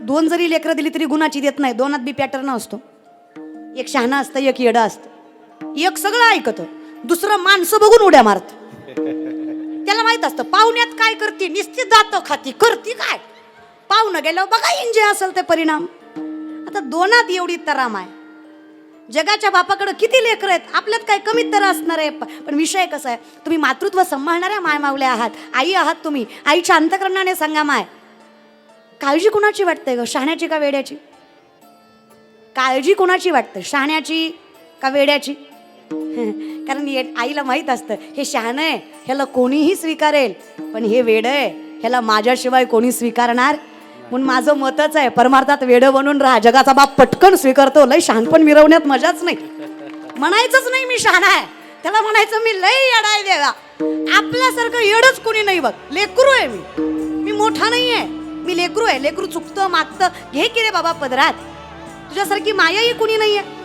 2 जरी लेकरं दिली तरी गुणाची देत नाही. 2त बी पॅटर्न असतो. एक शहाणा असतं, एक येडं असतं. एक सगळं ऐकतं, दुसरं माणसं बघून उड्या मारत. त्याला माहित असतं पाहुण्यात काय करते, निश्चित जातं खाती करती काय. पाहुणं गेल्यावर बघा इंजे असेल ते परिणाम. आता 2त एवढी तराम आहे. जगाच्या बापाकडे किती लेकरं आहेत, आपल्यात काय कमीत तर असणार आहे. पण विषय कसा आहे, तुम्ही मातृत्व सांभाळणाऱ्या माय मावल्या आहात, आई आहात तुम्ही. आईच्या अंतकरणाने सांगा माय, काळजी कुणाची वाटते ग, शहाण्याची का वेड्याची? काळजी कुणाची वाटते, शहाण्याची का वेड्याची? कारण आईला माहित असतं हे शहाणं आहे, ह्याला कोणीही स्वीकारेल, पण हे वेडं आहे, ह्याला माझ्याशिवाय कोणी स्वीकारणार. म्हणून माझं मतच आहे, परमार्थात वेडं बनून राहा. जगाचा बाप पटकन स्वीकारतो. लय शहाणपण मिरवण्यात मजाच नाही. म्हणायचंच नाही मी शहाणा आहे, त्याला म्हणायचं मी लय येडा आहे देवा. आपल्यासारखं येडच कोणी नाही बघ. लेकरू आहे मी मोठा नाही आहे, मी लेकरू आहे. लेकरू चुकतं मागतं, घे की रे बाबा पदरात. तुझ्यासारखी मायाही कुणी नाही आहे.